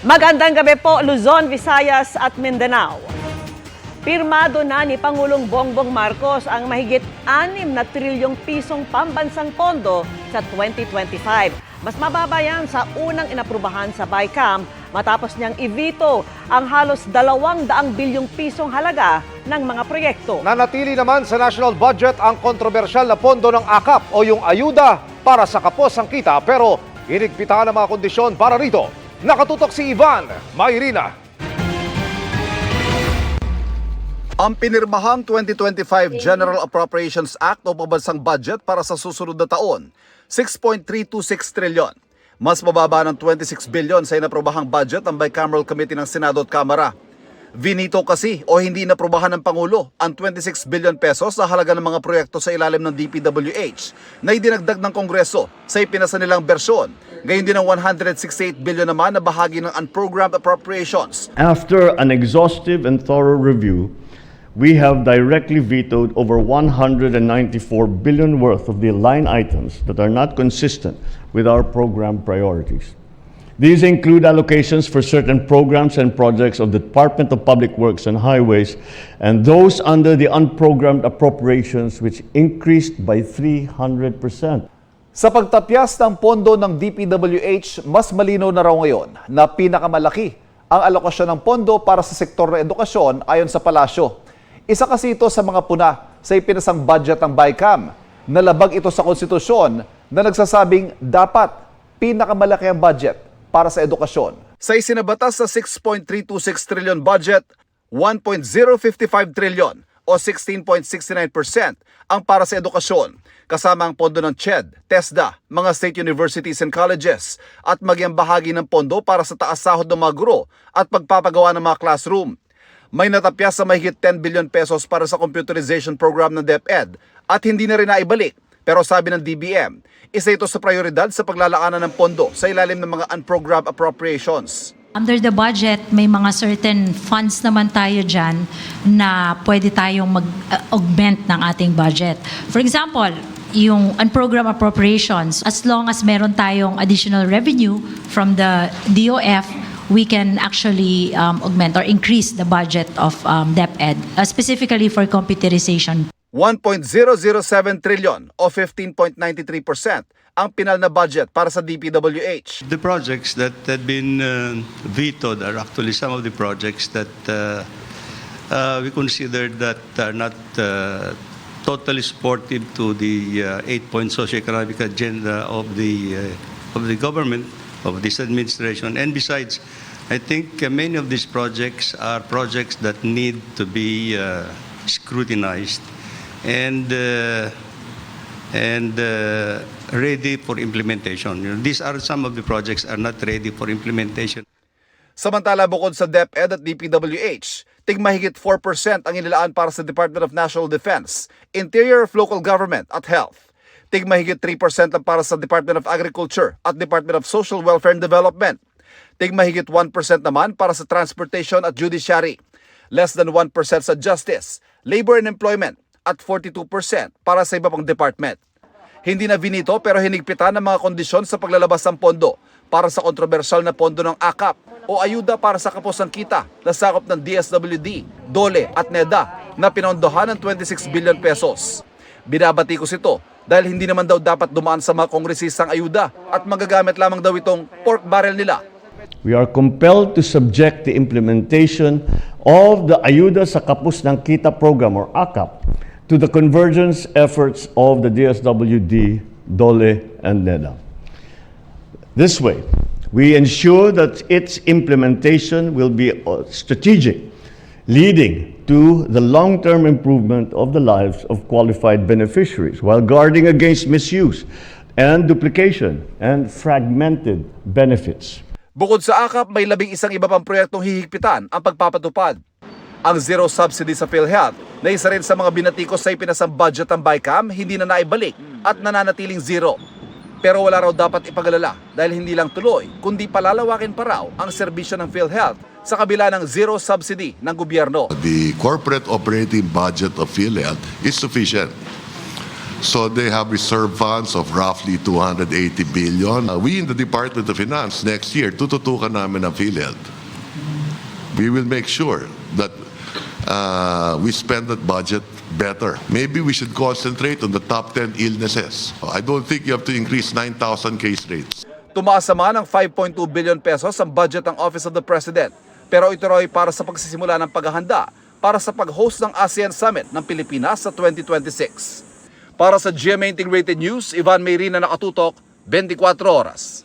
Magandang gabi po, Luzon, Visayas at Mindanao. Pirmado na ni Pangulong Bongbong Marcos ang mahigit 6 na trilyong pisong pambansang pondo sa 2025. Mas mababa yan sa unang inaprubahan sa BICAM matapos niyang i-veto ang halos 200 bilyong pisong halaga ng mga proyekto. Nanatili naman sa national budget ang kontrobersyal na pondo ng AKAP o yung ayuda para sa kapos ang kita, pero hinigpitan ang mga kondisyon para rito. Nakatutok si Ivan Mayrina. Ang pinirmahang 2025 General Appropriations Act o pambansang budget para sa susunod na taon, 6.326 trilyon. Mas mababa ng 26 bilyon sa inaprobahang budget ng Bicameral Committee ng Senado at Kamara. Vinito kasi o hindi naprubahan ng Pangulo ang 26 billion pesos sa halaga ng mga proyekto sa ilalim ng DPWH na idinagdag ng Kongreso sa ipinasa nilang bersyon. Gayon din ang 168 billion naman na bahagi ng unprogrammed appropriations. After an exhaustive and thorough review, we have directly vetoed over 194 billion worth of the line items that are not consistent with our program priorities. These include allocations for certain programs and projects of the Department of Public Works and Highways and those under the unprogrammed appropriations which increased by 300%. Sa pagtapyas ng pondo ng DPWH, mas malinaw na raw ngayon na pinakamalaki ang alokasyon ng pondo para sa sektor ng edukasyon ayon sa palasyo. Isa kasi ito sa mga puna sa ipinasang budget ng BICAM. Nalabag ito sa konstitusyon na nagsasabing dapat pinakamalaki ang budget para sa edukasyon. Sa isinabatas sa 6.326 trillion budget, 1.055 trillion o 16.69% ang para sa edukasyon, kasama ang pondo ng CHED, TESDA, mga state universities and colleges, at maging bahagi ng pondo para sa taas sahod ng mga guro at pagpapagawa ng mga classroom. May natapyas sa mahigit 10 billion pesos para sa computerization program ng DepEd at hindi na rin naibalik. Pero sabi ng DBM, isa ito sa prioridad sa paglalaanan ng pondo sa ilalim ng mga unprogrammed appropriations. Under the budget, may mga certain funds naman tayo dyan na pwede tayong mag-augment ng ating budget. For example, yung unprogrammed appropriations, as long as meron tayong additional revenue from the DOF, we can actually augment or increase the budget of DepEd, specifically for computerization. 1.007 trillion o 15.93% ang pinal na budget para sa DPWH. The projects that had been vetoed are actually some of the projects that we consider that are not totally supportive to the 8-point socioeconomic agenda of the government, of this administration. And besides, I think many of these projects are projects that need to be scrutinized and ready for implementation. You know, these are some of the projects are not ready for implementation. Samantala, bukod sa DepEd at DPWH, tigmahigit 4% ang inilaan para sa Department of National Defense, Interior of Local Government at Health. Tigmahigit 3% lang para sa Department of Agriculture at Department of Social Welfare and Development. Tigmahigit 1% naman para sa Transportation at Judiciary. Less than 1% sa Justice, Labor and Employment at 42% para sa iba pang department. Hindi na vinito pero hinigpitan ng mga kondisyon sa paglalabas ng pondo para sa kontrobersyal na pondo ng AKAP o ayuda para sa kapos ng kita na sakop ng DSWD, DOLE at NEDA na pinondohan ng 26 billion pesos. Binabatikos ito dahil hindi naman daw dapat dumaan sa mga kongresistang ayuda at magagamit lamang daw itong pork barrel nila. We are compelled to subject the implementation of the Ayuda sa Kapos ng Kita program or AKAP to the convergence efforts of the DSWD, DOLE, and NEDA. This way, we ensure that its implementation will be strategic, leading to the long-term improvement of the lives of qualified beneficiaries while guarding against misuse and duplication and fragmented benefits. Bukod sa AKAP, may 11 iba pang proyektong hihigpitan ang pagpapatupad. Ang zero subsidy sa PhilHealth na isa rin sa mga binatikos sa ipinasang budget ng BICAM hindi na naibalik at nananatiling zero. Pero wala raw dapat ipagalala dahil hindi lang tuloy kundi palalawakin pa raw ang serbisyo ng PhilHealth sa kabila ng zero subsidy ng gobyerno. The corporate operating budget of PhilHealth is sufficient So they have reserve funds of roughly 280 billion. We in the Department of Finance next year, tututukan namin ang PhilHealth. We will make sure that we spend that budget better. Maybe we should concentrate on the top 10 illnesses. I don't think you have to increase 9,000 case rates. Tumaas naman ng 5.2 billion pesos ang budget ng Office of the President. Pero ito raw ay para sa pagsisimula ng paghahanda para sa pag-host ng ASEAN Summit ng Pilipinas sa 2026. Para sa GMA Integrated News, Ivan Mayrina, nakatutok, 24 oras.